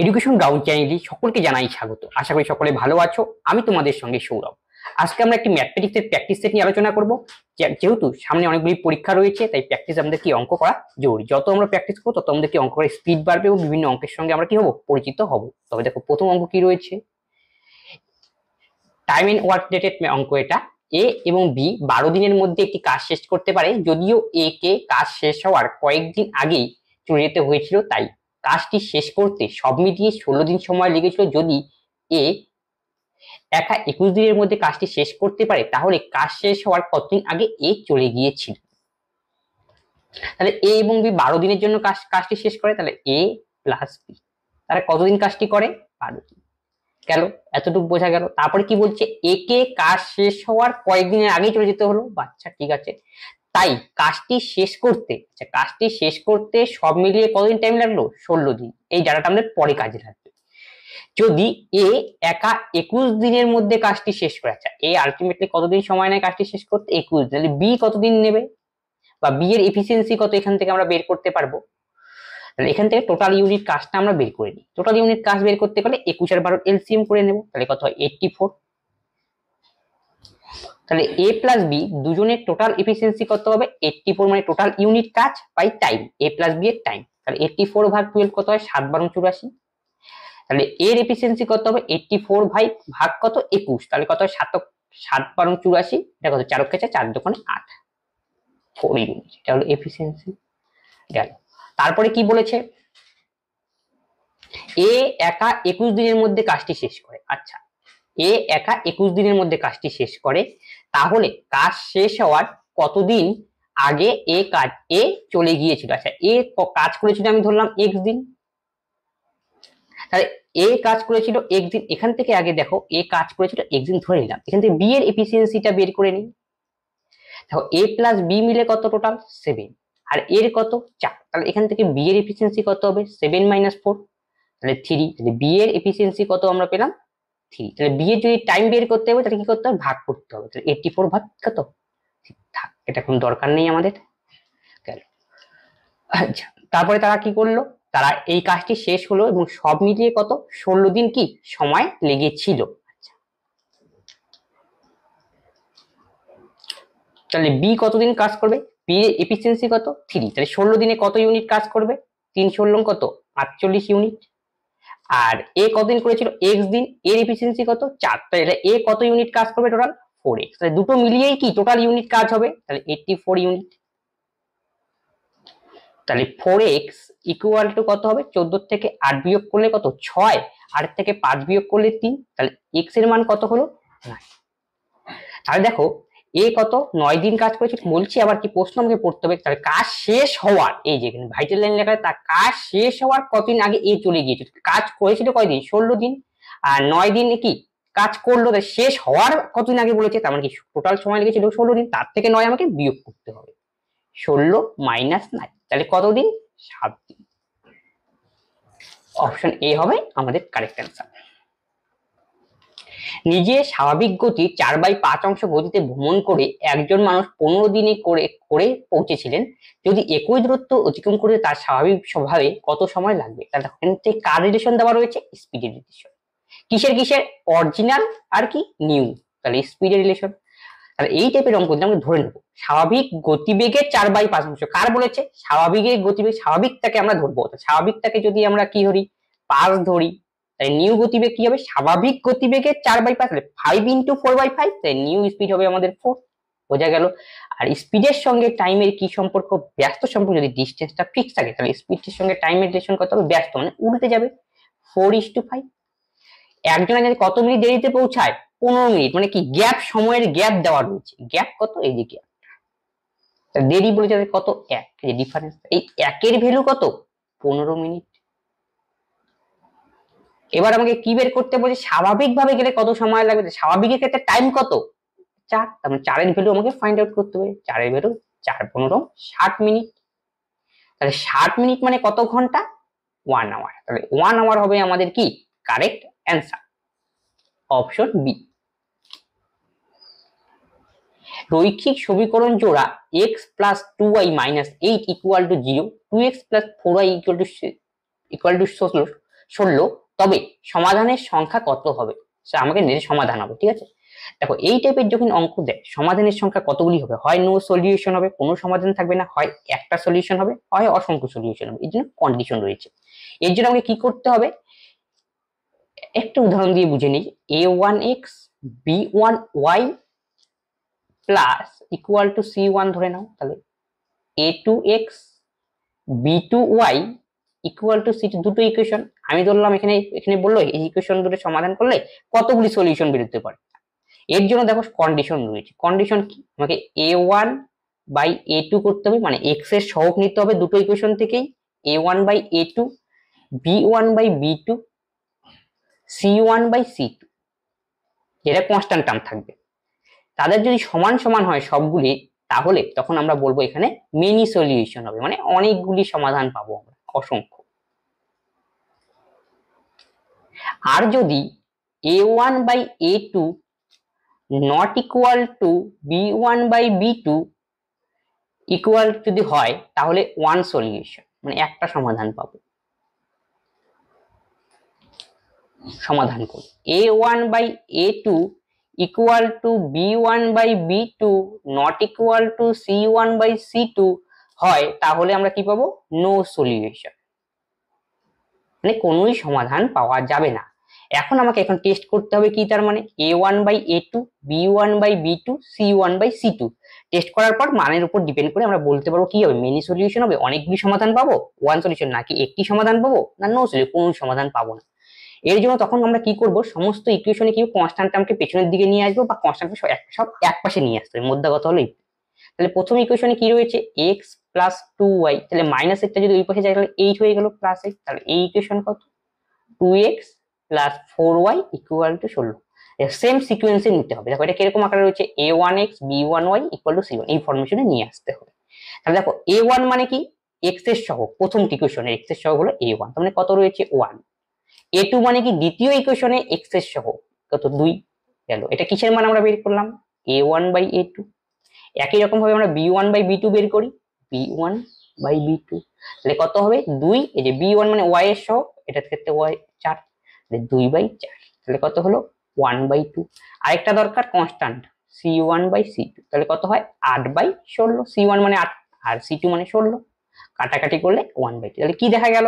Education ground চ্যানেলে সকলকে জানাই স্বাগত। আশা করি সকলে ভালো আছো। আমি তোমাদের সঙ্গে সৌরভ। আজকে আমরা একটি ম্যাথমেটিক্সের প্র্যাকটিস সেট নিয়ে আলোচনা করব। যেহেতু সামনে অনেকগুলি পরীক্ষা রয়েছে, তাই প্র্যাকটিস আমাদের কি অঙ্ক করা জরুরি। যত আমরা প্র্যাকটিস করবো তত আমাদের কি অঙ্ক করার স্পিড বাড়বে এবং বিভিন্ন অঙ্কের সঙ্গে আমরা কি হবো, পরিচিত হব। তবে দেখো প্রথম অঙ্ক কি রয়েছে, টাইম এন্ড ওয়ার্ক রিলেটেড অঙ্ক। এটা এ এবং বি 12 দিনের মধ্যে একটি কাজ শেষ করতে পারে, যদিও এ কে কাজ শেষ হওয়ার কয়েকদিন আগেই চলে যেতে হয়েছিল। তাই কাজটি শেষ করতে সব মিলিয়ে 16 দিন সময় লেগেছিল। যদি এ একা 21 দিনের মধ্যে কাজটি শেষ করতে পারে, তাহলে কাজ শেষ হওয়ার কতদিন আগে এ চলে গিয়েছিল। তাহলে এ এবং বি 12 দিনের জন্য কাজটি শেষ করে, তাহলে এ প্লাস বি তাহলে কতদিন কাজটি করে, 12 দিন। গেল, এতটুকু বোঝা গেল। তারপরে কি বলছে, একে কাজ শেষ হওয়ার কয়েকদিনের আগেই চলে যেতে হলো। বাচ্চা ঠিক আছে, তাই কাজটি শেষ করতে সব মিলিয়ে কতদিন টাইম লাগলো, 16 দিন। এই ডাটাটা আমাদের পরে কাজে লাগবে। যদি এ একা 21 দিনের মধ্যে কাজটি শেষ করে, আচ্ছা এ আলটিমেটলি কতদিন সময় নেয় কাজটি শেষ করতে, 21 দিন। তাহলে বি কতদিন নেবে বা বি এর এফিসিয়েন্সি কত, এখান থেকে আমরা বের করতে পারবো। তাহলে এখান থেকে টোটাল ইউনিট কাজটা আমরা বের করে নিই। টোটাল ইউনিট কাজ বের করতে পারলে 21 আর 12 এলসিএম করে নেব। তাহলে কত হয়, 84। তাহলে এ প্লাস বি দুজনের টোটাল এফিসিয়েন্সি কত হবে, 84, মানে টোটাল ইউনিট কাজ by time, A plus B এর টাইম। তাহলে 84 ভাগ 12 কত হয়, 7 12 84। তাহলে এর এফিসিয়েন্সি কত হবে, 84 ভাগ কত, 21, তাহলে কত হয়, 7 12 84। এটা কত, 4 কে 4 দোকানে 8, 4 ইউনিট। এটা হলো এফিসিয়েন্সি। গেল। তারপরে কি বলেছে, এ একা 21 দিনের মধ্যে কাজটি শেষ করে। আচ্ছা এ একা 21 দিনের মধ্যে কাজটি শেষ করে, তাহলে কাজ শেষ হওয়ার কতদিন আগে এ চলে গিয়েছিল। আচ্ছা এ কাজ করেছিল, আমি ধরলাম x দিন। তাহলে এ কাজ করেছিল x দিন, এখান থেকে আগে দেখো এ কাজ করেছিল x দিন ধরে নিলাম। এখান থেকে বি এর এফিসিয়েন্সিটা বের করে নিই। দেখো এ প্লাস বি মিলে কত, টোটাল 7, আর এর কত 4। তাহলে এখান থেকে বি এর এফিসিয়েন্সি কত হবে, 7 - 4, তাহলে 3। তাহলে বি এর এফিসিয়েন্সি কত আমরা পেলাম, 3। তাহলে বি এর যদি টাইম বের করতে হবে, তাহলে কি করতে হবে, ভাগ করতে হবে। তাহলে 84 ভাগ কত, থাক, এটা কোনো দরকার নেই আমাদের। গেল। আচ্ছা তারপরে তারা কি করলো, তারা এই কাজটি শেষ হলো এবং সব মিলিয়ে কত, 16 দিন কি সময় লেগেছিল। আচ্ছা তাহলে বি কতদিন কাজ করবে, বি এর এফিসিয়েন্সি কত, 3। তাহলে 16 দিনে কত ইউনিট কাজ করবে, 3 16 কত, 48 ইউনিট। আর এ কতদিন করেছিল, x দিন, এর এফিসিয়েন্সি কত, 4। তাহলে এ কত ইউনিট কাজ করবে, টোটাল 4x। তাহলে দুটো মিলিয়েই কি টোটাল ইউনিট কাজ হবে, তাহলে 84 ইউনিট। তাহলে 4x ইকুয়াল টু কত হবে, 14 থেকে 8 বিয়োগ করলে কত, 6, 8 থেকে 5 বিয়োগ করলে 3। তাহলে x এর মান কত হলো, 9। তাহলে দেখো এ কত, 9 দিন কাজ করেছে। বলছি আবার কি প্রশ্ন আমাকে পড়তে হবে, তাহলে কাজ শেষ হওয়ার, এই যে ভাইটাল লাইন লেখা, তার কাজ শেষ হওয়ার কতদিন আগে এ চলে গিয়েছে। কাজ করেছিল কয়দিন, 16 দিন। আর 9 দিন কি কাজ করলো, শেষ হওয়ার কতদিন আগে বলেছে, তার মানে কি টোটাল সময় লেগেছিল 16 দিন। তার থেকে 9 আমাকে বিয়োগ করতে হবে, 16 - 9, তাহলে কতদিন, 7 দিন। অপশন এ হবে আমাদের কারেক্ট অ্যান্সার। নিজে স্বাভাবিক গতি 4/5 অংশ গতিতে ভ্রমণ করে একজন মানুষ 15 দিনে করে পৌঁছেছিলেন। যদি একই দূরত্ব অতিক্রম করে তার স্বাভাবিক স্বভাবে কত সময় লাগবে। তাহলে কার রিলেশন দেওয়া রয়েছে, স্পিডের রিলেশন। কিসের অরিজিনাল আর কি নিউ, তাহলে স্পিডের রিলেশন। তাহলে এই টাইপের অঙ্ক আমরা ধরে নেব, স্বাভাবিক গতিবেগের 4/5 অংশ কার বলেছে, স্বাভাবিকের গতিবেগ, স্বাভাবিকটাকে আমরা ধরবো। স্বাভাবিকটাকে যদি আমরা কি ধরি, 5 ধরি, তাই নিউ গতিবেগ কি হবে, স্বাভাবিক গতিবেগের 4/5, তাহলে 5 × 4/5, তাই নিউ স্পিড হবে আমাদের 4। বোঝা গেল। আর স্পিডের সঙ্গে টাইমের কি সম্পর্ক, ব্যস্ত সম্পর্ক। যদি ডিস্টেন্সটা ফিক্স থাকে, তাহলে স্পিডের সঙ্গে টাইমের রিলেশন কত হবে, ব্যস্ত মানে উল্টে যাবে, 4:5। একজন যদি কত মিনিট দেরিতে পৌঁছায়, 15 মিনিট, মানে কি গ্যাপ, সময়ের গ্যাপ দেওয়া রয়েছে। গ্যাপ কত, এই যে গ্যাপ, দেরি বলেছে কত, 1, এই ডিফারেন্স। এই 1 এর ভ্যালু কত, 15 মিনিট। এবার আমাকে কি বের করতে বলছে, স্বাভাবিক ভাবে গেলে কত সময় লাগবে, স্বাভাবিকের ক্ষেত্রে টাইম কত, 4। তার মানে 4 এর ভ্যালু আমাকে ফাইন্ড আউট করতে হবে। 4 এর ভ্যালু 4 15 60 মিনিট। তাহলে 60 মিনিট মানে কত ঘন্টা, 1 আওয়ার। তাহলে 1 আওয়ার হবে আমাদের কি কারেক্ট অ্যান্সার, অপশন বি। রৈখিক সমীকরণ জোড়া x + 2y - 8 = 0, 2x + 4y = 16 16, তবে সমাধানের সংখ্যা কত হবে, সে আমাকে নিজে সমাধান হবে। ঠিক আছে, দেখো এই টাইপের যখন অঙ্ক দেয় সমাধানের সংখ্যা কতগুলি হবে, হয় নো সলিউশন হবে, কোনো সমাধান থাকবে না, হয় একটা সলিউশন হবে, হয় অসংখ্য সলিউশন হবে। এই জন্য কন্ডিশন রয়েছে। এর জন্য আমাকে কি করতে হবে, একটা উদাহরণ দিয়ে বুঝে নিই। a1x b1y plus equal to c1 ধরে নাও, তাহলে a2x b2y equal to c2, দুটো ইকুয়েশন আমি ধরলাম। এখানে এখানে বললো এই ইকুয়েশন দুটো সমাধান করলে কতগুলি সলিউশন বেরোতে পারে। এর জন্য দেখো কন্ডিশন রয়েছে। কন্ডিশন কি, আমাকে a1 বাই a2 করতে হবে, মানে x এর সহগ নিতে হবে দুটো ইকুয়েশন থেকেই, a1 by a2, b1 by b2, c1 by c2, যেটা কনস্ট্যান্ট টার্ম থাকবে। তাদের যদি সমান সমান হয় সবগুলি, তাহলে তখন আমরা বলবো এখানে মেনি সলিউশন হবে, মানে অনেকগুলি সমাধান পাবো আমরা, অসংখ্য। আর যদি a1 by a2 not equal to b1 by b2 equal যদি হয়, তাহলে ওয়ান সলিউশন, মানে একটা সমাধান পাবো। সমাধান করি, a1 by a2 equal to b1 by b2 not equal to c1 by c2 হয়, তাহলে আমরা কি পাবো, নো সলিউশন, মানে কোনোই সমাধান পাওয়া যাবে না। এখন আমাকে এখন টেস্ট করতে হবে কি, তার মানে a1 by a2, b1 by b2, c1 by c2 test করার পর মানের উপর ডিপেন্ড করে আমরা বলতে পারবো কি হবে, মেনি সলিউশন হবে, অনেকগুলি সমাধান পাবো, ওয়ান সলিউশন, নাকি একটি সমাধান পাবো, না নো সলিউশন, কোনো সমাধান পাবো না। এর জন্য তখন আমরা কি করব, সমস্ত ইকুয়েশনে কি কনস্ট্যান্ট টার্মকে পেছনের দিকে নিয়ে আসবো, বা কনস্ট্যান্ট সব এক পাশে নিয়ে আসতে হবে। মোদ্দা কথা হলো তাহলে প্রথম ইকুয়েশনে কি রয়েছে, x প্লাস 2y, তাহলে মাইনাস একটা যদি ওই পাশে যায় তাহলে 8 হয়ে গেল প্লাস 8, তাহলে এই ইকুয়েশন কত, 2x plus 4y equal to 16। Same সিকোয়েন্সে নিতে হবে। দেখো এটা কিরকম আকারে রয়েছে, a1x b1y equal to c1, এই ফরমেশনে নিয়ে আসতে হবে। তাহলে দেখো a1 মানে কি, x এর সহগ, প্রথম ইকুয়েশনে x এর সহগ হলো a1, তার মানে কত রয়েছে 1। a2 মানে কি, দ্বিতীয় ইকুয়েশনে x এর সহগ কত, 2 গেল। এটা কিসের মান আমরা বের করলাম, a1 বাই a2। একই রকম ভাবে আমরা b1 বাই b2 বের করি, b1 বাই b2, তাহলে কত হবে 2, এই যে b1 মানে y এর সহগ, এটার ক্ষেত্রে y 4, তাহলে 2 বাই 4, তাহলে কত হলো 1 বাই 2। আরেকটা দরকার কনস্ট্যান্ট c1 বাই c2, তাহলে কত হয় 8 বাই 16, c1 মানে 8 আর c2 মানে 16, কাটাকাটি করলে 1 বাই 2। তাহলে কি দেখা গেল,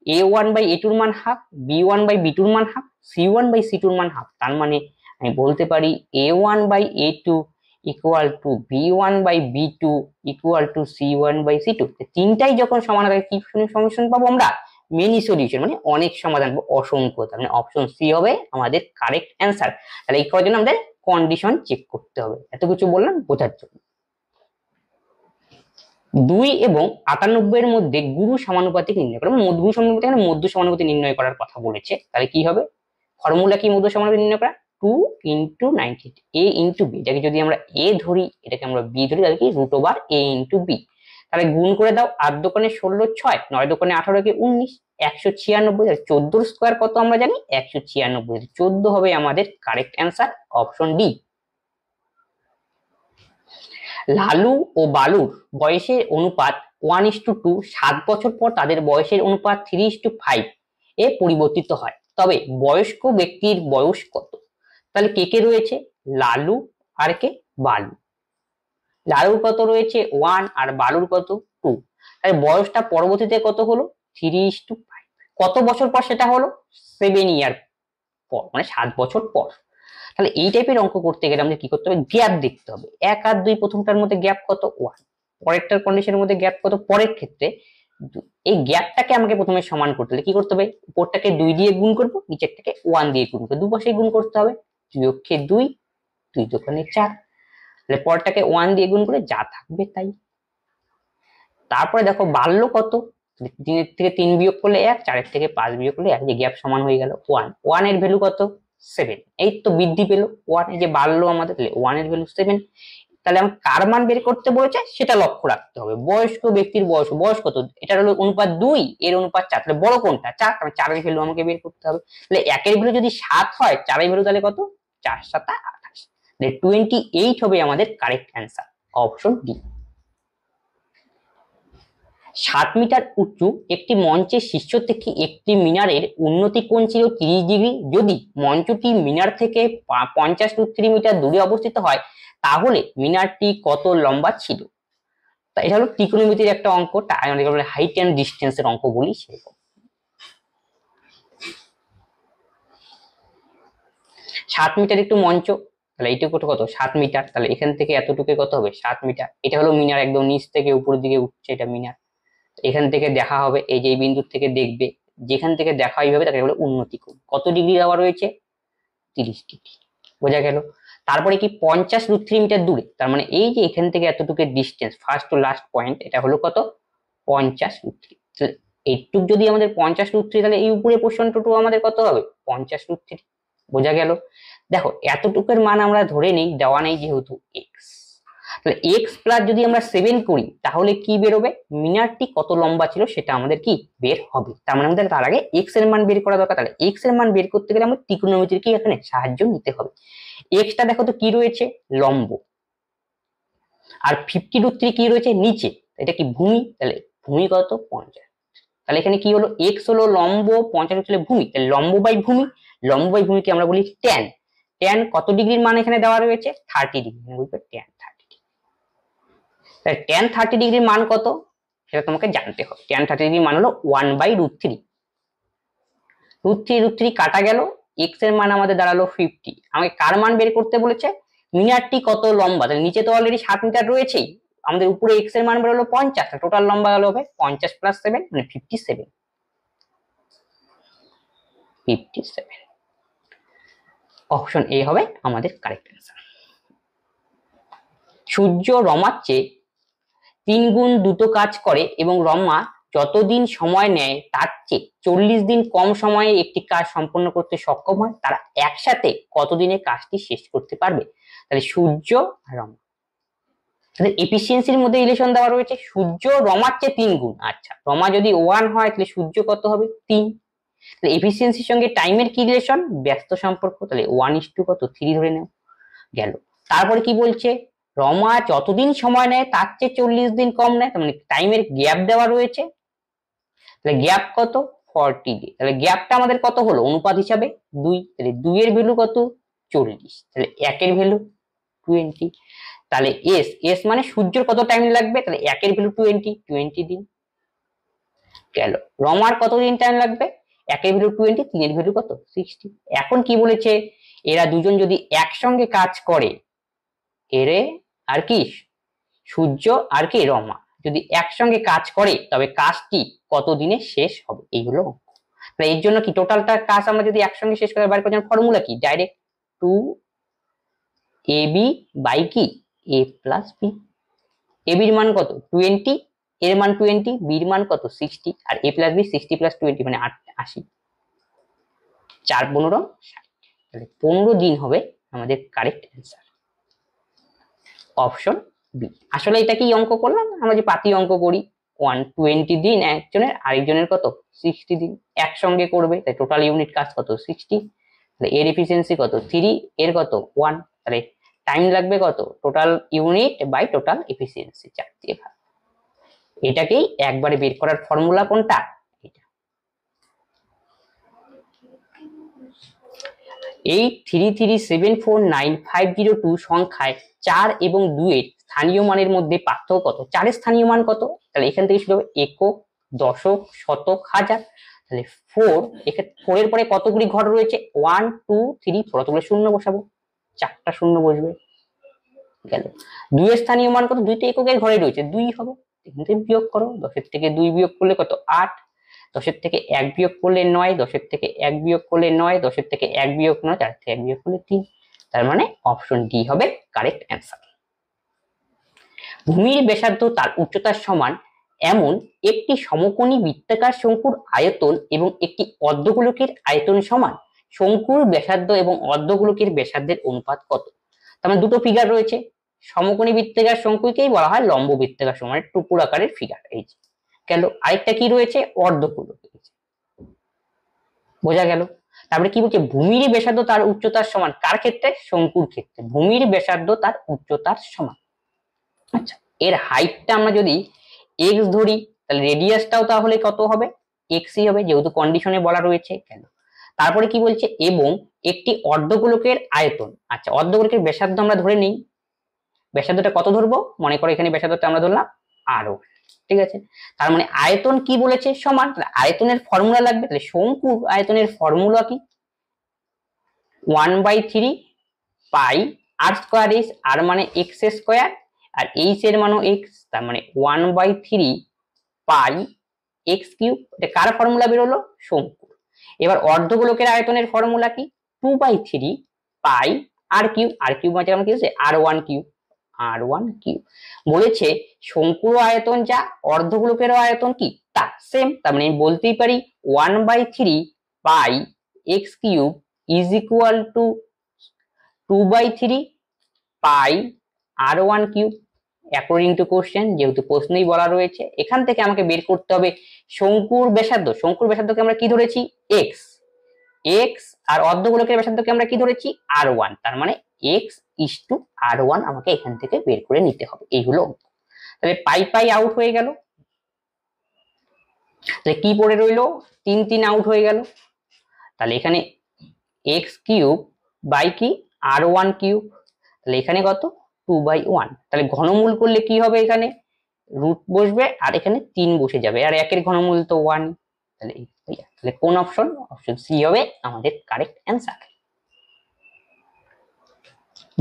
a1 বাই a2 এর মান হাফ, b1 বাই b2 এর মান হাফ, c1 বাই c2 এর মান হাফ। তার মানে আমি বলতে পারি a1 by a2 equal to b1 by b2 equal to c1 by c2। তিনটাই যখন সমান হবে কি সলিউশন পাবো আমরা, মেনি সলিউশন, মানে অনেক সমাধান, অসংখ্য। তার মানে অপশন সি হবে আমাদের কারেক্ট অ্যান্সার। তাহলে এই করার জন্য আমাদের কন্ডিশন চেক করতে হবে। এত কিছু বললাম বোঝার জন্য। 2 এবং 98 এর মধ্যে গুরু সমানুপাতিক নির্ণয় করা, গুরু সমানুপাতিক মানে মধ্য সমানুপাতিক নির্ণয় করার কথা বলেছে। তাহলে কি হবে, ফর্মুলা কি মধ্য সমানুপাতিক নির্ণয় করা, 2 ইন্টু 90, a ইন্টু বি। এটাকে যদি আমরা a ধরি, এটাকে আমরা b ধরি, তাহলে কি root over a into B. তাহলে গুণ করে দাও, 8 দোকানে 16, 6 9 দোকানে 18 কে 19, 196। তাহলে 14 স্কোয়ার কত আমরা জানি 196, 14 হবে আমাদের correct answer, option D. Lalu ও বালুর বয়সের অনুপাত 1:2, 7 বছর পর তাদের বয়সের অনুপাত 3:5 এ পরিবর্তিত হয়, তবে বয়স্ক ব্যক্তির বয়স কত। তাহলে কে কে রয়েছে, লালু আর কে, বালু। লালুর কত রয়েছে 1 আর বালুর কত 2, তাহলে বয়সটা পরবর্তীতে কত হলো 3:5। কত বছর পর সেটা হলো 7 ইয়ার পর, মানে 7 বছর পর। তাহলে এই টাইপের অঙ্ক করতে গেলে আমাদের কি করতে হবে, গ্যাপ দেখতে হবে। 1 আর 2 প্রথমটার মধ্যে গ্যাপ কত 1, পরেরটার কন্ডিশনের মধ্যে গ্যাপ কত, পরের ক্ষেত্রে এই গ্যাপটাকে আমাকে প্রথমে সমান করতে হলে কি করতে হবে, উপরটাকে 2 দিয়ে গুণ করব, নিচেরটাকে 1 দিয়ে গুণ করব, দুপাশে গুণ করতে হবে। 2 অক্ষে 2, 2 দোকানে 4, তাহলে পরেরটাকে 1 দিয়ে গুণ করে যা থাকবে তাই। তারপরে দেখো বাড়লো কত, 3 এর থেকে 3 বিয়োগ করলে 1, 4 এর থেকে 5 বিয়োগ করলে 1, যে গ্যাপ সমান হয়ে গেল 1। 1 এর ভ্যালু কত 7, এই তো বৃদ্ধি পেল 1, এই যে বাড়লো আমাদের, তাহলে 1 এর ভ্যালু 7। তাহলে আমি কার মান বের করতে বলেছে সেটা লক্ষ্য রাখতে হবে। বয়স্ক ব্যক্তির বয়স, বয়স কত, এটা হলো অনুপাত 2, এর অনুপাত 4, তাহলে বড় কোনটা 4, কারণ 4 এর ভ্যালু আমাকে বের করতে হবে। তাহলে 1 এর ভ্যালু যদি 7 হয়, 4 এর ভ্যালু তাহলে কত 4 7 28, তাহলে 28 হবে আমাদের correct answer, option D. 7 metre উঁচু একটি মঞ্চের শীর্ষ থেকে একটি মিনারের উন্নতি কোণ ছিল 30 ডিগ্রি। যদি মঞ্চটি মিনার থেকে 50-3 মিটার দূরে অবস্থিত হয় তাহলে মিনারটি কত লম্বা ছিল। তা এটা হলো ত্রিকোণমিতির একটা অঙ্ক, হাইট অ্যান্ড ডিস্টেন্সের অঙ্ক বলি সেরকম। 7 মিটার একটু মঞ্চ, তাহলে এইটুকু কত 7 মিটার, তাহলে এখান থেকে এতটুকু কত হবে 7 মিটার। এটা হলো মিনার, একদম নিচ থেকে উপরের দিকে উঠছে এটা মিনার। এখান থেকে দেখা হবে, এই যে বিন্দু থেকে দেখবে, যেখান থেকে দেখা এইভাবে তাকে বলে উন্নতি কোণ। কত ডিগ্রি দেওয়া রয়েছে 30 ডিগ্রি, বোঝা গেল। তারপরে কি 50 √3 মিটার দূরে, তার মানে এই যে এখান থেকে এতটুকু distance first to last point, এটা হলো কত 50 √3। এইটুক যদি আমাদের 50 √3, তাহলে এই উপরে পোর্শনটুকু আমাদের কত হবে 50 √3, বোঝা গেল। দেখো এতটুকুর মান আমরা ধরে নিই, দেওয়া নেই যেহেতু এক্স, তাহলে এক্স প্লাস যদি আমরা 7 করি তাহলে কি বেরোবে, মিনারটি কত লম্বা ছিল সেটা আমাদের কি বের হবে। তার মানে আমাদের তার আগে এক্স এর মান বের করা দরকার। তাহলে এক্স এর মান বের করতে গেলে আমাদের ত্রিকোণমিতির কি এখানে সাহায্য নিতে হবে। এক্সটা দেখো তো কি রয়েছে লম্ব, আর 50 √3 কি রয়েছে নিচে, এটা কি ভূমি, তাহলে ভূমি কত 50। তাহলে এখানে কি হলো এক্স হলো লম্ব, 50 হলো ভূমি, তাহলে লম্ব বাই ভূমি, লম্ব বাই ভূমিকে আমরা বলি ট্যান। ট্যান কত ডিগ্রির মান এখানে দেওয়া রয়েছে 30 ডিগ্রি, বুঝবে ট্যান 30। তাহলে ট্যান 30 ডিগ্রির মান কত সেটা তোমাকে জানতে হবে। ট্যান 30 ডিগ্রির মান হলো 1/√3। √3 কাটা গেল, এক্স এর মান আমাদের দাঁড়ালো 50। আমাকে কার মান বের করতে বলেছে, মিনারটি কত লম্বা, তাহলে নিচে তো অলরেডি 7 মিটার রয়েছেই, আমাদের উপরে এক্স এর মান বেরোলো 50, টোটাল লম্বা গেল হবে 50 + 7 মানে 57। অপশন এ হবে আমাদের কারেক্ট অ্যান্সার। সূর্য রমার চেয়ে 3 গুণ দ্রুত কাজ করে এবং রমা যতদিন সময় নেয় তার চেয়ে 40 দিন কম সময়ে একটি কাজ সম্পন্ন করতে সক্ষম হয়, তারা একসাথে কতদিনে কাজটি শেষ করতে পারবে। তাহলে সূর্য আর রমা, তাহলে এফিসিয়েন্সির মধ্যে রিলেশন দেওয়া রয়েছে, সূর্য রমার চেয়ে 3 গুণ। আচ্ছা রমা যদি 1 হয় তাহলে সূর্য কত হবে 3। তাহলে এফিসিয়েন্সির সঙ্গে টাইমের কি রিলেশন, ব্যস্ত সম্পর্ক, তাহলে 1:3 কত 3 ধরে নেও গেল। তারপরে কি বলছে, রমা যতদিন সময় নেয় তার চেয়ে 40 দিন কম নেয়, তার মানে টাইমের গ্যাপ দেওয়া রয়েছে, তাহলে গ্যাপ কত 40 দিন। তাহলে গ্যাপটা আমাদের কত হলো অনুপাত হিসাবে 2, তাহলে 2 এর ভ্যালু কত 40, তাহলে 1 এর ভ্যালু 20। তাহলে এস এস মানে সূর্যের কত টাইম লাগবে, তাহলে 1 এর ভ্যালু 20 দিন গেল। রমার কতদিন টাইম লাগবে, 1 এর ভ্যালু 20, 3 এর ভ্যালু কত 60। এখন কি বলেছে, এরা দুজন যদি একসঙ্গে কাজ করে, এরে আর কি সূর্য আর কি রমা যদি একসঙ্গে কাজ করে তবে কাজটি কত দিনে শেষ হবে, এই হলো অঙ্ক। তাহলে এর জন্য কি টোটালটা কাজ আমরা যদি একসঙ্গে শেষ করে বার করার জন্য ফর্মুলা কি, ডাইরেক্ট 2ab বাই কি a প্লাস b। ab এর মান কত 20, এর মান 20, b এর মান কত 60, আর a প্লাস b 60 + 20 মানে 80, 4 15 60, তাহলে 15 দিন হবে আমাদের কারেক্ট অ্যান্সার, অপশন বি। আসলে এটা কি অঙ্ক করলাম আমরা যে পাতি অঙ্ক করি, 120 দিন একজনের, আরেকজনের কত 60 দিন, একসঙ্গে করবে তাই টোটাল ইউনিট কাজ কত 60, তাহলে এর এফিসিয়েন্সি কত 3, এর কত 1, তাহলে টাইম লাগবে কত total unit by total efficiency 4 দিয়ে ভাগ। এটাকেই একবারে বের করার ফর্মুলা কোনটা, এটা। এই 33749502 সংখ্যায় 4 এবং 2 এর স্থানীয় মানের মধ্যে পার্থক্য কত, 4 এর স্থানীয় মান কত, তাহলে এখান থেকে শুরু হবে একক, দশক, শতক, হাজার। তাহলে 4 এখানে 4 এর পরে কতগুলি ঘর রয়েছে 1 2 3 4, অতগুলো শূন্য বসাবো, 4টা শূন্য বসবে গেল। 2 এর স্থানীয় মান কত, 2 তো এককের ঘরে রয়েছে 2 হবে, এখান থেকে বিয়োগ করো, 10 এর থেকে 2 বিয়োগ করলে কত 8, 10 এর থেকে 1 বিয়োগ করলে 9, 10 এর থেকে 1 বিয়োগ করলে 9, 10 এর থেকে 1 বিয়োগ 9, 4 থেকে 1 বিয়োগ করলে 3, তার মানে অপশন ডি হবে কারেক্ট অ্যান্সার। ভূমির ব্যাসার্ধ তার উচ্চতার সমান এমন একটি সমকোণী বৃত্তাকার শঙ্কুর আয়তন এবং একটি অর্ধগোলকের আয়তন সমান, শঙ্কুর ব্যাসার্ধ এবং অর্ধগোলকের ব্যাসার্ধের অনুপাত কত। তার মানে দুটো ফিগার রয়েছে, সমকোণী বৃত্তাকার শঙ্কুকেই বলা হয় লম্ব বৃত্তাকার শঙ্কু, মানে টুকুর আকারের ফিগার এই যে গেল। আরেকটা কি রয়েছে অর্ধগোলক, বোঝা গেল। তারপরে কি বলছে, ভূমির ব্যাসার্ধ তার উচ্চতার সমান, কার ক্ষেত্রে শঙ্কুর ক্ষেত্রে ভূমির ব্যাসার্ধ তার উচ্চতার সমান। আচ্ছা এর হাইটটা আমরা যদি x ধরি, তাহলে রেডিয়াসটাও তাহলে কত হবে, এক্সই হবে, যেহেতু কন্ডিশনে বলা রয়েছে। কেন, তারপরে কি বলছে, এবং একটি অর্ধগোলকের আয়তন। আচ্ছা, অর্ধগোলকের ব্যাসার্ধ আমরা ধরে নিই, ব্যাসার্ধটা কত ধরবো, মনে করো এখানে ব্যাসার্ধটা আমরা ধরলাম আরো, ঠিক আছে। তার মানে আয়তন কি বলেছে, সমান, আয়তনের ফর্মুলা লাগবে, তাহলে শঙ্কুর আয়তনের ফর্মুলা কি, 1/3 পাই আর স্কোয়ার এইচ, আর মানে এক্স স্কোয়ার, আর এইচ এর মানও এক্স, তার মানে 1/3 পাই এক্স কিউব। এটা কার ফর্মুলা বেরোলো, শঙ্কুর। এবার অর্ধগোলকের আয়তনের ফর্মুলা কি, 2/3 পাই আর কিউব, আর কিউব মানে আমরা কি হচ্ছে আর1 কিউব, আর1 কিউব। বলেছে শঙ্কুর আয়তন যা, অর্ধগোলকেরও আয়তন কি তা সেম, তার মানে আমি বলতেই পারি 1/3 pi x cube is equal to 2/3 pi আর1 কিউব অ্যাকর্ডিং টু কোশ্চেন, যেহেতু প্রশ্নেই বলা রয়েছে। এখান থেকে আমাকে বের করতে হবে শঙ্কুর ব্যাসার্ধ, শঙ্কুর ব্যাসার্ধকে আমরা কি ধরেছি, এক্স, এক্স, আর অর্ধগোলকের ব্যাসার্ধকে আমরা কি ধরেছি, আর1, তার মানে এক্স ইস টু আর1 আমাকে এখান থেকে বের করে নিতে হবে। এই হলো অঙ্ক। তাহলে পাই পাই আউট হয়ে গেল, তাহলে কি পড়ে রইলো, 3 3 আউট হয়ে গেল। তাহলে এখানে এক্স কিউব বাই কি আর1 কিউব, তাহলে এখানে কত 2/1, তাহলে ঘনমূল করলে কি হবে, এখানে রুট বসবে আর এখানে 3 বসে যাবে, আর একের ঘনমূল তো 1, তাহলে তাহলে কোন অপশন, অপশন সি হবে আমাদের কারেক্ট অ্যান্সার।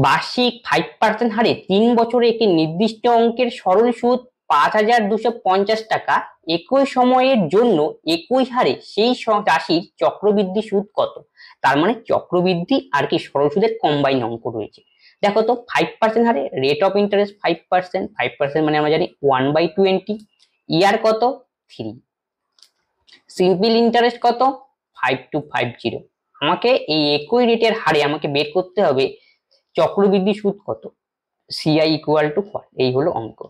বার্ষিক 5% হারে 3 বছরে একটি নির্দিষ্ট অঙ্কের সরল সুদ 5,250 টাকা একই সময়ের জন্য একই হারে সেই রাশির চক্রবৃদ্ধি সুদ কত। তার মানে চক্রবৃদ্ধি আর কি সরল সুদের কম্বাইন অঙ্ক রয়েছে। দেখো তো 5% হারে রেট অফ ইন্টারেস্ট 5%, 5% মানে আমরা জানি 1/20, ইয়ার কত 3, সিম্পল ইন্টারেস্ট কত 5250। আমাকে এই একই রেটের হারে আমাকে বের করতে হবে চক্রবৃদ্ধি সুদ কত, সিআই ইকুয়াল টু 4, এই হলো অঙ্ক।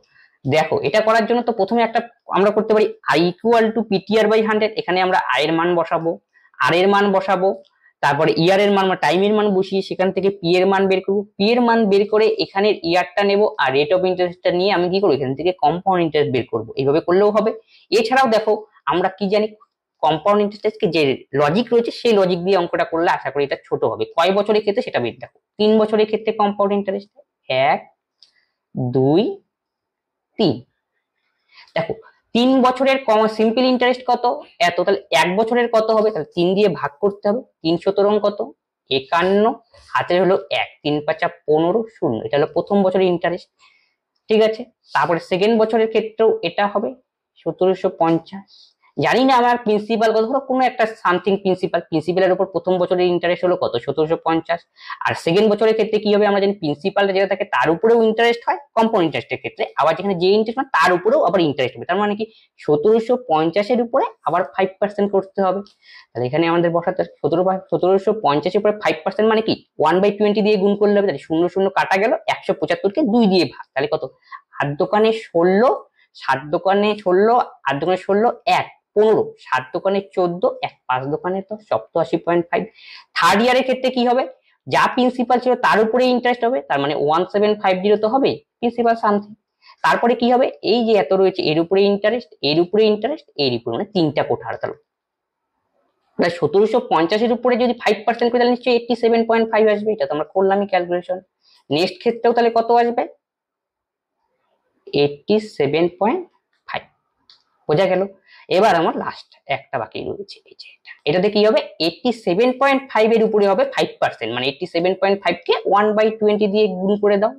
দেখো এটা করার জন্য তো প্রথমে একটা আমরা করতে পারি I equal to PTR by 100, এখানে আমরা আই এর মান বসাবো, আর এর মান বসাবো, তারপরে ইয়ার এর মান বা টাইমের মান বসিয়ে সেখান থেকে পি এর মান বের করবো, পি এর মান বের করে এখানের ইয়ারটা নেব, আর রেট অফ ইন্টারেস্টটা নিয়ে আমি কি করবো, এখান থেকে কম্পাউন্ড ইন্টারেস্ট বের করবো, এইভাবে করলেও হবে। এছাড়াও দেখো আমরা কি জানি, কম্পাউন্ড ইন্টারেস্টের যে লজিক রয়েছে সেই লজিক দিয়ে অঙ্কটা করলে আশা করি এটা ছোট হবে। কয় বছরের ক্ষেত্রে সেটা বের দেখো, 3 বছরের ক্ষেত্রে কম্পাউন্ড ইন্টারেস্ট 1 2 3, দেখো 3 বছরের সিম্পল ইন্টারেস্ট কত এত, তাহলে 1 বছরের কত হবে, তাহলে 3 দিয়ে ভাগ করতে হবে, 3 17 কত 51, হাতের হলো 1, 3 5 15 0, এটা হলো প্রথম বছরের ইন্টারেস্ট, ঠিক আছে। তারপরে সেকেন্ড বছরের ক্ষেত্রেও এটা হবে 1750, জানি না আমার প্রিন্সিপাল কত, ধরো কোনো একটা সামথিং প্রিন্সিপালের উপর প্রথম বছরের ইন্টারেস্ট হলো কত 1750, আর সেকেন্ড বছরের ক্ষেত্রে কি হবে, আমরা জানি প্রিন্সিপালটা যেটা থাকে তার উপরেও ইন্টারেস্ট হয় কম্পাউন্ড ইন্টারেস্টের ক্ষেত্রে, আবার যেখানে যে ইন্টারেস্ট হয় তার উপরেও আবার ইন্টারেস্ট হবে, তার মানে কি 1750 উপরে আবার 5% করতে হবে। তাহলে এখানে আমাদের বসাতে 1750 উপরে 5% মানে কি 1/20 দিয়ে গুণ করলে হবে, তাহলে 0 0 কাটা গেল, 175কে 2 দিয়ে ভাগ, তাহলে কত 8 দোকানে 16, 7 দোকানে 16, 8 দোকানে 16, 1 15, 7 দোকানে 14, 1 5 দোকানে তো 87.5। থার্ড ইয়ারের ক্ষেত্রে কি হবে, যা প্রিন্সিপাল ছিল তার উপরে ইন্টারেস্ট হবে, তার মানে 1750 তো হবে প্রিন্সিপাল সামথিং, তারপরে কি হবে এই যে এত রয়েছে এর উপরে ইন্টারেস্ট, এর উপরে ইন্টারেস্ট, এর উপরে, মানে তিনটা কোঠার, তাহলে 1750 উপরে যদি 5% করে তাহলে নিশ্চয়ই 87.5 আসবে, এটা তো আমরা করলামই ক্যালকুলেশন। নেক্সট ক্ষেত্রেও তাহলে কত আসবে 87.5, বোঝা গেল। এবার আমার লাস্ট একটা বাকি রয়েছে, এই যে এটাতে কি হবে 87.5 এর উপরে হবে 5%, মানে 87.5 কে 1/20 দিয়ে গুণ করে দাও,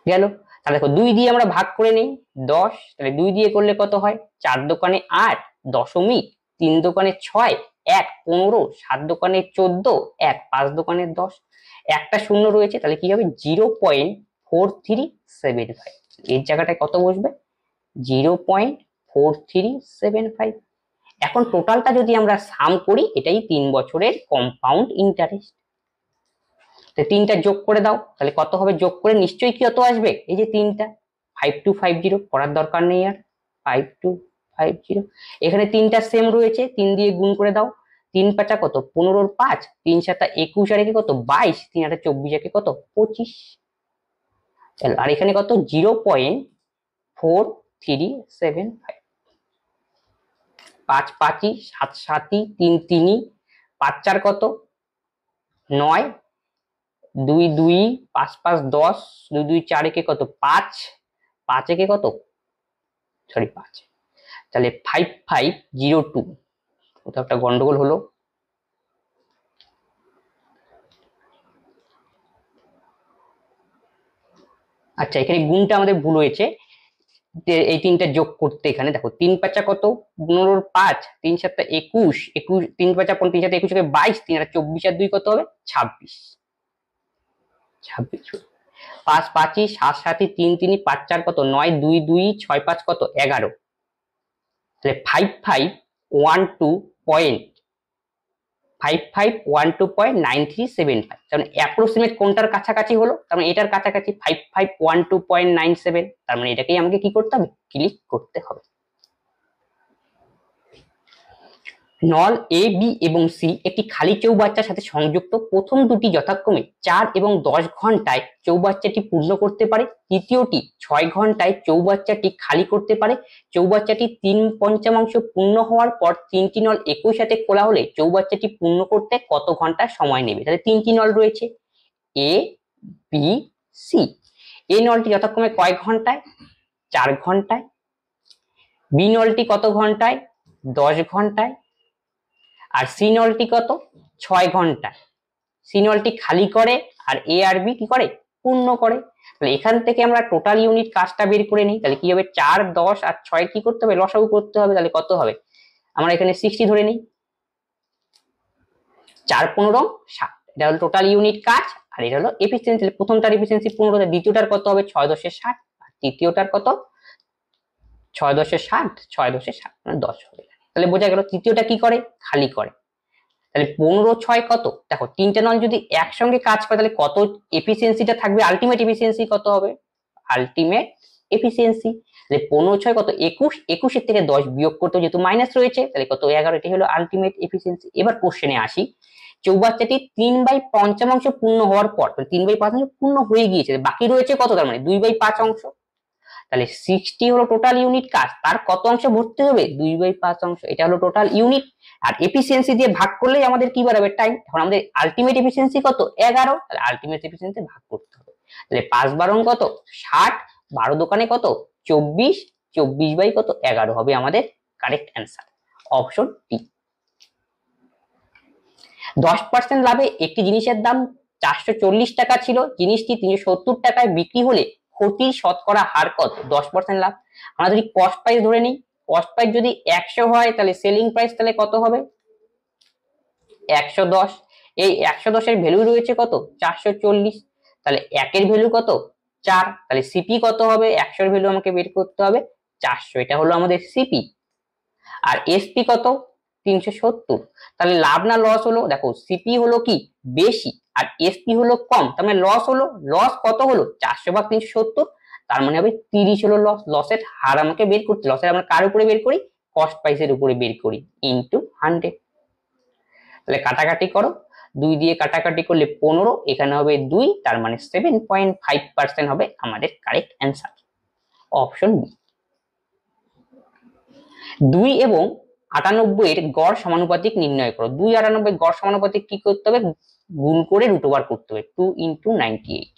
গেল। তাহলে দেখো 2 দিয়ে আমরা ভাগ করে নেই 10, তাহলে 2 দিয়ে করলে কত হয় 4 দোকানে 8 দশমিক, 3 দোকানে 6, 1 15, 7 দোকানে 14, 1 5 দোকানে 10, একটা শূন্য রয়েছে, তাহলে কি হবে 0.4375, এর জায়গাটায় কত বসবে 0.4375। এখন টোটালটা যদি আমরা সাম করি এটাই 3 বছরের কম্পাউন্ড ইন্টারেস্ট, তো তিনটা যোগ করে দাও, তাহলে কত হবে, যোগ করে নিশ্চয়ই কি কত আসবে, এই যে তিনটা 5250 করার দরকার নেই আর, 5250, এখানে তিনটা সেম রয়েছে 3 দিয়ে গুণ করে দাও, 3 5 কত 15 5, 3 7 21, আর একে কত 22, 3 8 24, একে কত 25, আর এখানে কত 0.4375, 375। 5 5 7 7 3 3 5 4 কত 9, 2 2 5 5 10, 2 2 4 একে কত 5, 5 একে কত সরি 5, তাহলে 5502। কোথাও একটা গন্ডগোল হলো। আচ্ছা এখানে গুণটা আমাদের ভুল হয়েছে, এই তিনটা যোগ করতে এখানে দেখো 3 5 কত 15 5, 3 7 21, 21 3 5 15 3 7 21 22, 3 8 24 আর 2 কত হবে 26, 26। 5 5 7 7 3 3 5 4 কত 9, 2 2 6 5 কত 11, তাহলে 5512.9375, তার মানে অ্যাপ্রক্সিমেট কোনটার কাছাকাছি হলো, তার মানে এটার কাছাকাছি 5512.97, তার মানে এটাকেই আমাকে কি করতে হবে ক্লিক করতে হবে। নল এ বি এবং সি একটি খালি চৌবাচ্চার সাথে সংযুক্ত, প্রথম দুটি যথাক্রমে 4 এবং 10 ঘন্টায় চৌবাচ্চাটি পূর্ণ করতে পারে, তৃতীয়টি 6 ঘন্টায় চৌবাচ্চাটি খালি করতে পারে। চৌবাচ্চাটি 3/5 পূর্ণ হওয়ার পর 3টি নল একই সাথে খোলা হলে চৌবাচ্চাটি পূর্ণ করতে কত ঘন্টা সময় নেবে। তাহলে 3টি নল রয়েছে এ বি সি। এ নলটি যথাক্রমে কয় ঘন্টায় 4 ঘন্টায়, বি নলটি কত ঘন্টায় 10 ঘন্টায়, আর সি নলটি কত 6 ঘন্টায়। সি নলটি খালি করে আর এ আর বি কি করে পূর্ণ করে। তাহলে এখান থেকে আমরা টোটাল ইউনিট কাজটা বের করে নিই। তাহলে কি হবে 4 10 আর 6 কি করতে হবে লসাগু করতে হবে। তাহলে কত হবে আমরা এখানে 60 ধরে নিই, 4 15 60, এটা হলো টোটাল ইউনিট কাজ আর এটা হলো এফিসিয়েন্সি। তাহলে প্রথমটার এফিসিয়েন্সি 15, দ্বিতীয়টার কত হবে 6 10 60 আর তৃতীয়টার কত 6 10 60, 6 10 60 মানে 10 হবে। তাহলে বোঝা গেল তৃতীয়টা কি করে খালি করে। তাহলে 15 6 কত দেখো তিনটে নল যদি একসঙ্গে কাজ করে তাহলে কত এফিসিয়েন্সিটা থাকবে, আলটিমেট এফিসিয়েন্সি কত হবে আলটিমেট এফিসিয়েন্সি। তাহলে 15 6 কত 21, 21 এর থেকে 10 বিয়োগ করতে যেহেতু মাইনাস রয়েছে তাহলে কত 11, এটাই হলো আলটিমেট এফিসিয়েন্সি। এবার কোশ্চেনে আসি, চৌবাচ্চাটি 3/5 পূর্ণ হওয়ার পর 3/5 পূর্ণ হয়ে গিয়েছে, বাকি রয়েছে কত তার মানে 2/5 অংশ। তাহলে 60 হলো টোটাল ইউনিট কাজ, তার কত অংশ ভরতে হবে 2/5 অংশ, এটা হলো টোটাল ইউনিট। আর এফিসিয়েন্সি দিয়ে ভাগ করলেই আমাদের কি বেরোবে টাইম। এখন আমাদের আলটিমেট এফিসিয়েন্সি কত 11, তাহলে আলটিমেট এফিসিয়েন্সি ভাগ করতে হবে। তাহলে 5 12 কত 60, 12 দোকানে কত 24, 24 কত 11 হবে আমাদের কারেক্ট অ্যান্সার অপশন ডি। 10% লাভে একটি জিনিসের দাম 440 টাকা ছিল, জিনিসটি 370 টাকায় বিক্রি হলে ক্ষতির শতকরা হার কত 10% লাভ। আমরা যদি কস্ট প্রাইস ধরে নিই, কস্ট প্রাইস যদি 100 হয় তাহলে সেলিং প্রাইস তাহলে কত হবে 110। এই 110 এর ভ্যালু রয়েছে কত 440, তাহলে 1 এর ভ্যালু কত 4, তাহলে সিপি কত হবে 100 এর ভ্যালু আমাকে বের করতে হবে 400, এটা হলো আমাদের সিপি। আর এসপি কত 370, তাহলে লাভ না লস হলো দেখো সিপি হলো কি বেশি আর এসপি হলো কম, তার মানে লস হলো, লস কত হলো 400/370, তার মানে হবে 30 হলো লস। লসের হার আমাকে বের করতে, লসের আমরা কার উপরে বের করি কস্ট প্রাইসের উপরে বের করি ইনটু 100। তাহলে কাটাকাটি করো, 2 দিয়ে কাটাকাটি করলে 15, এখানে হবে 2, তার মানে 7.5% হবে আমাদের কারেক্ট অ্যান্সার অপশন বি। 2 এবং 98 এর গড় সমানুপাতিক নির্ণয় করো। 2 98 গড় সমানুপাতিক কি করতে হবে গুণ করে রুট ওভার করতে হবে 2 × 98,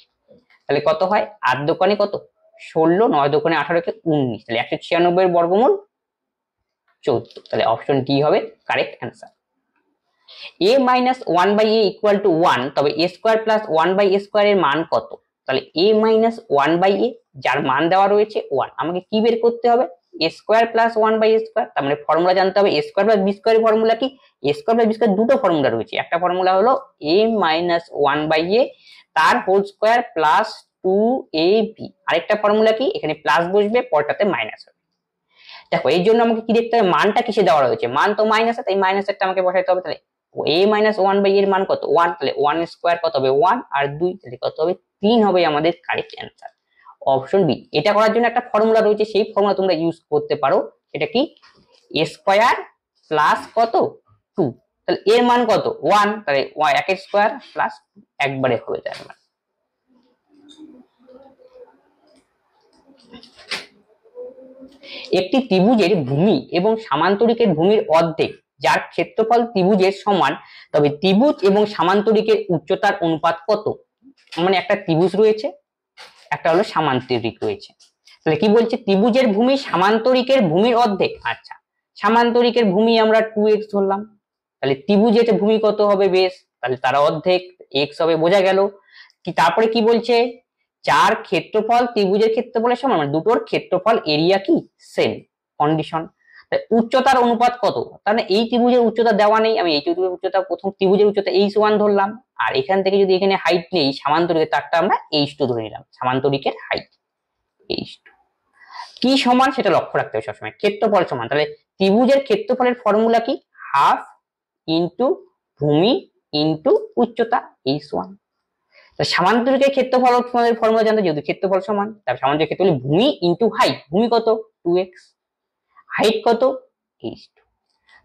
তাহলে কত হয় 8 দোকানে কত 16, 9 দোকানে 18 কে 19, তাহলে 196 এর বর্গমূল 14, তাহলে অপশন ডি হবে কারেক্ট অ্যান্সার। a - 1/a = 1, তবে a² + 1/a² এর মান কত। তাহলে a - 1/a যার মান দেওয়া রয়েছে 1, আমাকে কি বের করতে হবে a² + 1/a², তার মানে ফর্মুলা জানতে হবে a² + b² এর ফর্মুলা কি, a² + b² দুটো ফর্মুলা রয়েছে, একটা ফর্মুলা হলো a - 1/a তার হোল স্কয়ার প্লাস 2ab, আরেকটা ফর্মুলা কি এখানে প্লাস বসবে পরটাতে মাইনাস হবে। দেখো এই জন্য আমাকে কি দেখতে হবে মানটা কিসে দেওয়া রয়েছে, মান তো মাইনাসে, তাই মাইনাসেরটা আমাকে বসাইতে হবে। তাহলে a - 1/a এর মান কত 1, তাহলে 1² কত হবে 1 আর 2, তাহলে কত হবে 3 হবে আমাদের কারেক্ট অ্যান্সার অপশন বি। এটা করার জন্য একটা ফর্মুলা রয়েছে, সেই ফর্মুলা তোমরা ইউজ করতে পারো, সেটা কি a² প্লাস কত 2, তাহলে এর মান কত 1, তাহলে 1² প্লাস একবারে হবে তার মানে। একটি ত্রিভুজের ভূমি এবং সামান্তরিকের ভূমির অর্ধেক যার ক্ষেত্রফল ত্রিভুজের সমান, তবে ত্রিভুজ এবং সামান্তরিকের উচ্চতার অনুপাত কত? মানে একটা ত্রিভুজ রয়েছে, একটা হলো সামান্তরিক রয়েছে, তাহলে কি বলছে ত্রিভুজের ভূমি সামান্তরিকের ভূমির অর্ধেক। আচ্ছা, সামান্তরিকের ভূমি আমরা 2x ধরলাম, তাহলে ত্রিভুজের ভূমি কত হবে বেশ, তাহলে তার অর্ধেক x হবে, বোঝা গেল। কি তারপরে কি বলছে, যার ক্ষেত্রফল ত্রিভুজের ক্ষেত্রফলের সমান, মানে দুটোর ক্ষেত্রফল এরিয়া কি সেম, কন্ডিশন। উচ্চতার অনুপাত কত, তাহলে এই ত্রিভুজের উচ্চতা দেওয়া নেই, আমি এই ত্রিভুজের উচ্চতা প্রথম ত্রিভুজের উচ্চতা h1 ধরলাম, আর এখান থেকে যদি এখানে হাইট নেই সামান্তরিকের, তারটা আমরা h2 ধরে নিলাম, সামান্তরিকের হাইট h2। কি সমান সেটা লক্ষ্য রাখতে হবে সবসময়, ক্ষেত্রফল সমান, তাহলে ত্রিভুজের ক্ষেত্রফলের ফর্মুলা কি, হাফ ইন্টু ভূমি ইন্টু উচ্চতা h1। সামান্তরিকের ক্ষেত্রফল ফর্মুলা জানতে, যেহেতু ক্ষেত্রফল সমান, তার সামান্তরিক ক্ষেত্রফল ভূমি ইন্টু হাইট, ভূমি কত 2x, হাইট কত h2,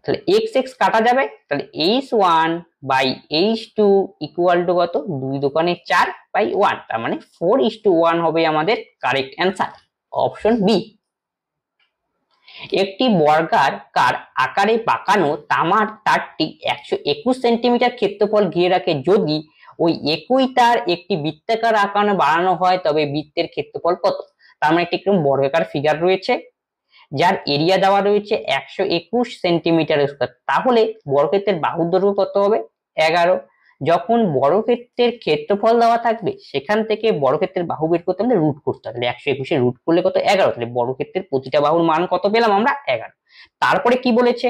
তাহলে x x কাটা যাবে, তাহলে h1 by h2 equal to কত, 2 দোকানে 4 বাই 1, তার মানে 4:1 হবে আমাদের কারেক্ট অ্যান্সার, অপশন বি। একটি বর্গাকার আকারে বাঁকানো তামার তারটি 121 সেন্টিমিটার ক্ষেত্রফল ঘিরে রাখে, যদি ওই একই তার একটি বৃত্তাকার আকারে বানানো হয় তবে বৃত্তের ক্ষেত্রফল কত? তার মানে একটি বর্গাকার ফিগার রয়েছে যার এরিয়া দেওয়া রয়েছে 121 সেন্টিমিটার স্কয়ার, তাহলে বর্গক্ষেত্রের বাহুর দৈর্ঘ্য কত হবে 11। যখন বর্গক্ষেত্রের ক্ষেত্রফল দেওয়া থাকবে সেখান থেকে বর্গক্ষেত্রের বাহু বের করতে আমাদের রুট করতে হবে, 121 রুট করলে কত 11, তাহলে বর্গক্ষেত্রের প্রতিটা বাহুর মান কত পেলাম আমরা 11। তারপরে কি বলেছে,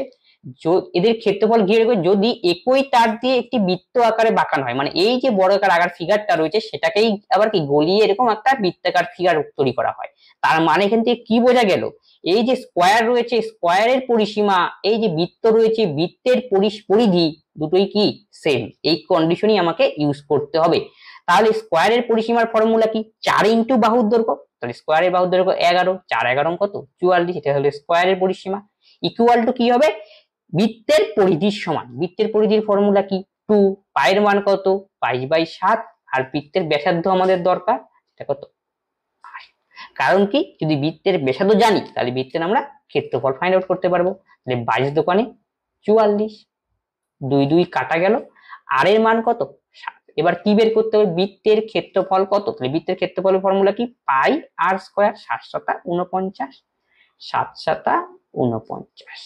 এদের ক্ষেত্রফল ঘিরে রেখে যদি একই তার দিয়ে একটি বৃত্ত আকারে বাঁকানো হয়, মানে এই যে বর্গাকার আকার ফিগারটা রয়েছে সেটাকেই আবার কি গলিয়ে এরকম একটা বৃত্তাকার ফিগার তৈরি করা হয়, তার মানে এখান থেকে কি বোঝা গেল, এই যে স্কোয়ার রয়েছে স্কোয়ারের পরিসীমা, এই যে বৃত্ত রয়েছে বৃত্তের পরিধি দুটোই কি সেম, এই কন্ডিশনই আমাকে ইউজ করতে হবে। তাহলে স্কোয়ারের পরিসীমার ফর্মুলা কি, 4 ইন্টু বাহুর দৈর্ঘ্য, তাহলে স্কোয়ারের বাহুর দৈর্ঘ্য 11, 4 11 কত 44, এটা হলো স্কোয়ারের পরিসীমা, ইকুয়াল টু কি হবে বৃত্তের পরিধির সমান, বৃত্তের পরিধির ফর্মুলা কি 2, পায়ের মান কত 22/7, আর বৃত্তের ব্যাসার্ধ আমাদের দরকার এটা কত, কারণ কি যদি বৃত্তের ব্যাসার্ধ জানি তাহলে বৃত্তের আমরা ক্ষেত্রফল ফাইন্ড আউট করতে পারবো, তাহলে 22 দোকানে 44, 2 2 কাটা গেল, আর এর মান কত 7। এবার কি বের করতে হবে, বৃত্তের ক্ষেত্রফল কত, তাহলে বৃত্তের ক্ষেত্রফলের ফর্মুলা কি পাই আর স্কয়ার, 7 7 49, 7 7 49,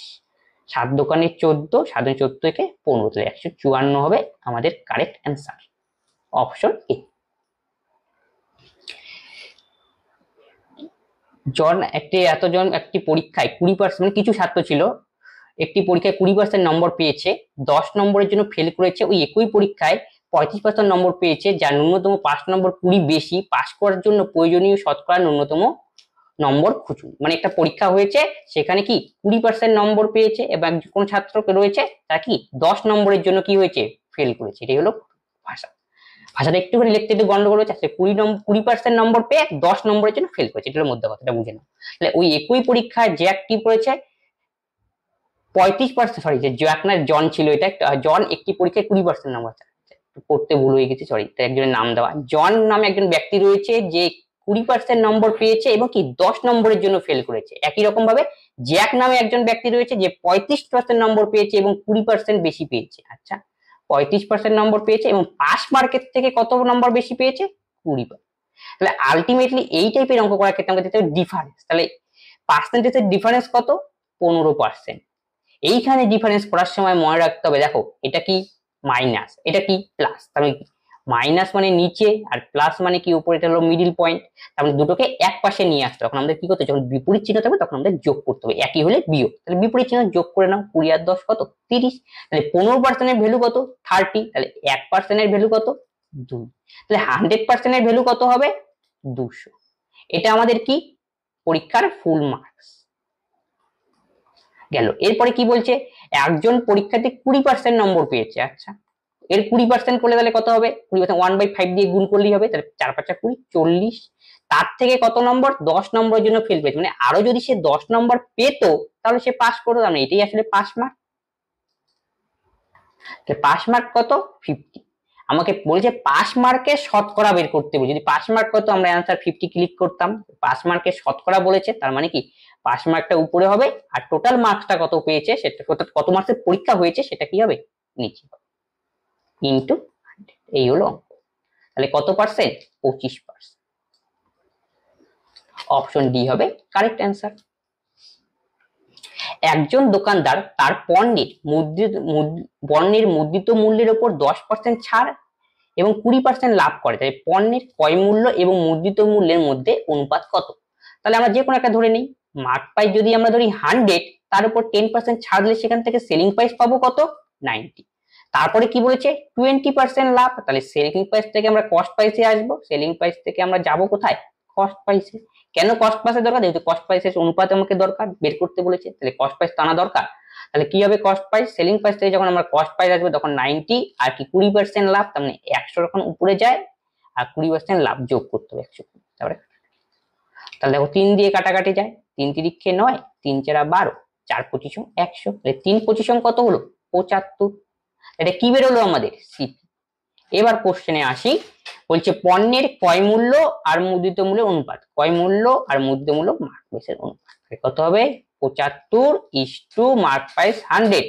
7 দোকানে 14, 7 14 থেকে 15, তাহলে 154 হবে আমাদের কারেক্ট অ্যান্সার, অপশন এ। একটি পরীক্ষায় 20%, মানে কিছু ছাত্র ছিল একটি পরীক্ষায় 20% নম্বর পেয়েছে, 10 নম্বরের জন্য ফেল করেছে, ওই একই পরীক্ষায় 35% নম্বর পেয়েছে, যার ন্যূনতম 5 নম্বর 20 বেশি, পাশ করার জন্য প্রয়োজনীয় শতকরা ন্যূনতম নম্বর খুঁজুন। মানে একটা পরীক্ষা হয়েছে সেখানে কি 20% নম্বর পেয়েছে এবং কোন ছাত্রকে রয়েছে তারা কি 10 নম্বরের জন্য কি হয়েছে ফেল করেছে, এটাই হলো ভাষা। ভাষাটা একটুখানি লিখতে একটু গন্ডগোল হচ্ছে, 20% নম্বর পেয়ে 10 নম্বরের জন্য ফেল করেছে, এটার মধ্যে কথাটা বুঝে নাও। তাহলে ওই একই পরীক্ষায় জ্যাক কি করেছে 35%, সরি যে জ্যাক না জন ছিল, এটা জন একটি পরীক্ষায় 20% নম্বর করতে ভুল হয়ে গেছে, সরি, তাই একজনের নাম দেওয়া, জন নামে একজন ব্যক্তি রয়েছে যে 20% নম্বর পেয়েছে এবং কি 10 নম্বরের জন্য ফেল করেছে। একই রকম ভাবে জ্যাক নামে একজন ব্যক্তি রয়েছে যে 35% নম্বর পেয়েছে এবং 20% বেশি পেয়েছে। আচ্ছা, 35% নম্বর পেয়েছে এবং পাস মার্কের থেকে কত নম্বর বেশি পেয়েছে 20। তাহলে আলটিমেটলি এই টাইপের অঙ্ক করার ক্ষেত্রে আমাদের দেখতে হবে ডিফারেন্স, তাহলে পার্সেন্টেজের ডিফারেন্স কত 15%। এইখানে ডিফারেন্স করার সময় মনে রাখতে হবে, দেখো এটা কি মাইনাস, এটা কি প্লাস, তাহলে মাইনাস মানে নিচে আর প্লাস মানে কি উপরে, এটা হলো মিডিল পয়েন্ট, তাহলে দুটোকে এক পাশে নিয়ে আসতে হবে। তখন আমাদের কি করতে হবে, যখন বিপরীত চিহ্ন থাকবে তখন আমাদের যোগ করতে হবে, একই হলে বিয়োগ, তাহলে বিপরীত চিহ্ন যোগ করে নাও, 20 আর 10 কত 30, তাহলে 15% এর ভ্যালু কত 30, তাহলে 1% এর ভ্যালু কত 2, তাহলে 100% এর ভ্যালু কত হবে 200। এটা আমাদের কি পরীক্ষার ফুল মার্কস গেল। এরপরে কি বলছে, একজন পরীক্ষার্থী 20% নম্বর পেয়েছে, আচ্ছা এর 20% করলে তাহলে কত হবে, 20% 1/5 দিয়ে গুণ করলেই হবে, তাহলে 4 5 20 40, তার থেকে কত নম্বর 10 নম্বরের জন্য ফেল পেয়েছে, মানে আরো যদি সে 10 নম্বর পেত তাহলে সে পাস করতো, মানে এটাই আসলে পাস মার্ক। পাস মার্ক কত 50, আমাকে বলেছে পাস মার্কের শতকরা বের করতে হবে, যদি পাস মার্ক কত আমরা অ্যান্সার 50 ক্লিক করতাম, পাস মার্কের শতকরা বলেছে তার মানে কি পাস মার্কটা উপরে হবে আর টোটাল মার্কসটা কত পেয়েছে সেটা কত মার্কসের পরীক্ষা হয়েছে সেটা কি হবে নিচে হবে ইন্টু 100। এই হলো অঙ্ক। তাহলে কত পার্সেন্ট 25%। অপশন ডি হবে কারেক্ট অ্যান্সার। একজন দোকানদার তার পণ্যের মুদ্রিত মূল্যের উপর 10% ছাড় এবং 20% লাভ করে, তাই পণ্যের ক্রয় মূল্য এবং মুদ্রিত মূল্যের মধ্যে অনুপাত কত? তাহলে আমরা যে কোনো একটা ধরে নিই, মার্ক প্রাইস যদি আমরা ধরি 100, তার উপর 10% ছাড় দিলে সেখান থেকে সেলিং প্রাইস পাবো কত 90। তারপরে কি বলেছে 20% লাভ, তাহলে সেলিং প্রাইস থেকে আমরা কস্ট প্রাইসে আসবো, সেলিং প্রাইস থেকে আমরা যাব কোথায় কস্ট প্রাইসে। কেন কস্ট প্রাইসের দরকার, যেহেতু কস্ট প্রাইসের অনুপাত আমাকে দরকার বের করতে বলেছে, তাহলে কস্ট প্রাইস টানা দরকার। তাহলে কি হবে কস্ট প্রাইস, সেলিং প্রাইস থেকে যখন আমরা কস্ট প্রাইস আসবে তখন 90 আর কি 20% লাভ, তার মানে 100 যখন উপরে যায় আর 20% লাভ যোগ করতে হবে 100। তারপরে তাহলে দেখো 3 দিয়ে কাটাকাটি যায়, 3 তিরিক্ষে 9, 3 4 12, 4 25 100, তাহলে 3 25 কত হলো 75। এটা কি বেরোলো আমাদের সিপি। এবার কোশ্চেনে আসি, বলছে পণ্যের ক্রয় মূল্য আর মুদ্রিত মূল্যের অনুপাত, ক্রয় মূল্য আর মুদ্রিত মূল্য মার্ক প্রাইসের অনুপাত কত হবে 75 মার্ক প্রাইস 100,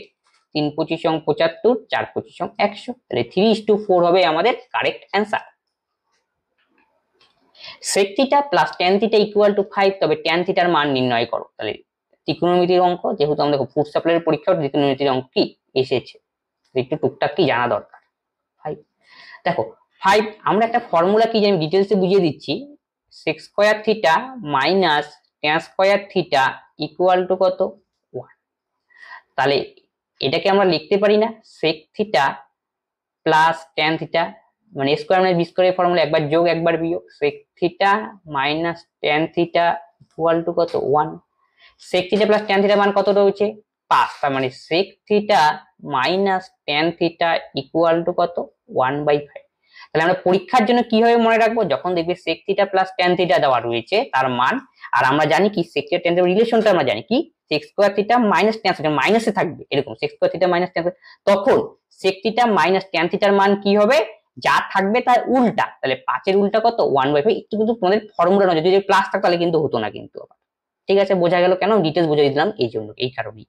3 25 75, 4 25 100, তাহলে 3:4 হবে আমাদের correct answer. sec theta plus tan theta equal to 5, তবে tan থিটার মান নির্ণয় করো। তাহলে ত্রিকোণমিতির অঙ্ক, যেহেতু আমরা ফুড সাপ্লাইয়ের পরীক্ষা ত্রিকোণমিতির অঙ্ক কি এসেছে, একটু টুকটাক কি জানা দরকার। 5 দেখো 5 আমরা একটা ফর্মুলা কি জানি ডিটেইলসে বুঝিয়ে দিচ্ছি, sec square theta minus tan square theta equal to কত 1। তাহলে এটাকে আমরা লিখতে পারি না sec theta plus tan theta, মানে স্কয়ার মাইনাস বি স্কয়ারের ফর্মুলা একবার যোগ একবার বিয়োগ, sec theta minus tan theta equal to কত 1। sec theta plus tan theta মান কত রয়েছে 5, তার মানে sec theta minus tan theta equal to কত 1/5। তাহলে আমরা পরীক্ষার জন্য কিভাবে মনে রাখবো, যখন দেখবে sec theta plus tan theta দেওয়া রয়েছে তার মান, আর আমরা জানি কি sec থিটা tan থিটা রিলেশনটা আমরা জানি কি sec square theta minus tan theta মাইনাসে থাকবে, এরকম sec square theta minus tan, তখন sec থিটা মাইনাস tan থিটার মান কি হবে যা থাকবে তার উল্টা, তাহলে 5 এর উল্টা কত 1/5। একটু কিন্তু তোমাদের ফর্মুলা নয়, যদি প্লাস থাকতো তাহলে কিন্তু হতো না কিন্তু। ঠিক আছে, বোঝা গেল কেন ডিটেইলস বুঝিয়ে দিলাম এই জন্য, এই কারণেই।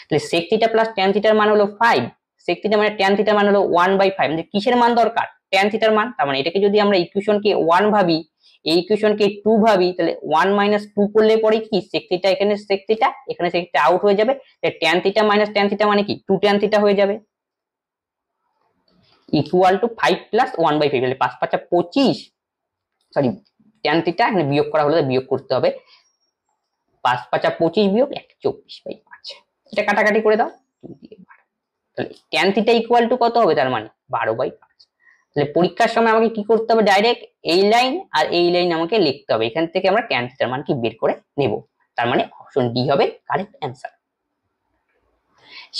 তাহলে sec থিটা প্লাস tan থিটার মান হলো 5, sec থিটা মানে tan থিটার মান হলো 1/5, মানে কিসের মান দরকার tan থিটার মান। তার মানে এটাকে যদি আমরা ইকুয়েশনকে 1 ভাবি, এই ইকুয়েশনকে 2 ভাবি, তাহলে 1 - 2 করলে পরে কি sec থিটা এখানে sec থিটা এখানে sec থিটা আউট হয়ে যাবে, তাহলে tan theta minus tan theta মানে কি 2 tan থিটা হয়ে যাবে ইকুয়াল টু 5 প্লাস 1/5, তাহলে 5 5 25, সরি tan থিটা এখানে বিয়োগ করা হলো, বিয়োগ করতে হবে 5 5 25 বিয়োগ 1 24/5, এটা কাটাকাটি করে দাও 2 দিয়ে 12, তাহলে tan থিটা ইকুয়াল টু কত হবে তার মানে 12/5। তাহলে পরীক্ষার সময় আমাকে কি করতে হবে, ডাইরেক্ট এই লাইন আর এই লাইন আমাকে লিখতে হবে, এখান থেকে আমরা tan থিটার মান কি বের করে নেব, তার মানে অপশন ডি হবে কারেক্ট অ্যান্সার।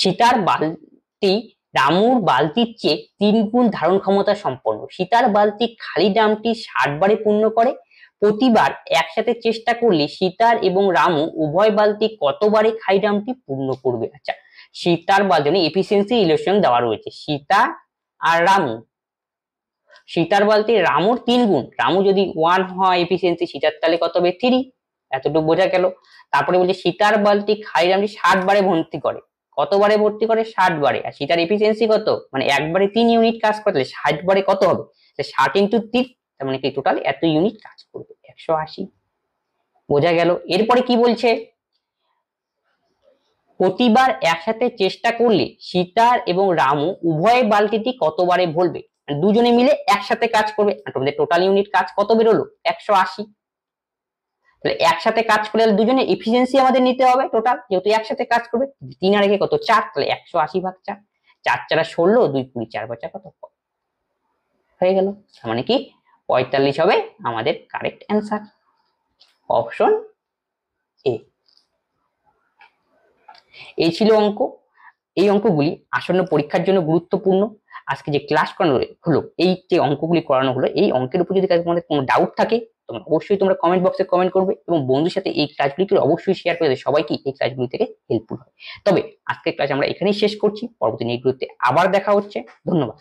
সীতার বালতি রামুর বালতির চেয়ে 3 গুণ ধারণ ক্ষমতা সম্পন্ন, সীতার বালতি খালি ড্রামটি 60 বারে পূর্ণ করে, প্রতিবার একসাথে চেষ্টা করলে সীতার এবং রামু উভয় বালতি কতবারে খালি ড্রামটি পূর্ণ করবে। আচ্ছা, সীতার বালতি মানে এফিসিয়েন্সি রিলেশন দেওয়া রয়েছে, সীতা আর রামু, সীতার বালতি রামুর 3 গুণ, রামু যদি 1 হয় এফিসিয়েন্সি, সীতার তাহলে কত হবে 3, এতটুকু বোঝা গেল। তারপরে বলছে সীতার বালতি খালি ড্রামটি 60 বারে ভর্তি করে, কতবারে ভর্তি করে 60 বারে, আর সীতার এফিসিয়েন্সি কত মানে একবারে 3 ইউনিট কাজ করে, তাহলে 60 বারে কত হবে 60 × 3, তার মানে কি টোটাল এত ইউনিট কাজ করবে 180, বোঝা গেল। এরপরে কি বলছে, প্রতিবার একসাথে চেষ্টা করলে সীতার এবং রামু উভয় বালতিটি কতবারে ভরবে, দুজনে মিলে একসাথে কাজ করবে, তোমাদের টোটাল ইউনিট কাজ কত বেরোলো 180। তাহলে একসাথে কাজ করলে দুজনে এফিসিয়েন্সি আমাদের নিতে হবে টোটাল, যেহেতু একসাথে কাজ করবে, 3 আর 1 কত 4, তাহলে 180/4, 4 4 16, 2 20, 4 5 কত হয়ে গেল, তার মানে কি 45 হবে আমাদের কারেক্ট অ্যান্সার, অপশন এ। এই ছিল অঙ্ক। এই অঙ্কগুলি আসন্ন পরীক্ষার জন্য গুরুত্বপূর্ণ। আজকে যে ক্লাস করানো হলো, এই যে অঙ্কগুলি করানো হলো, এই অঙ্কের উপর যদি তোমাদের কোনো ডাউট থাকে তোমরা অবশ্যই তোমরা কমেন্ট বক্সে কমেন্ট করবে এবং বন্ধুর সাথে এই ক্লাসগুলিকে অবশ্যই শেয়ার করে দেবে, সবাইকে এই ক্লাসগুলি থেকে হেল্পফুল হয়। তবে আজকের ক্লাস আমরা এখানেই শেষ করছি, পরবর্তী নিয়ে আবার দেখা হচ্ছে, ধন্যবাদ।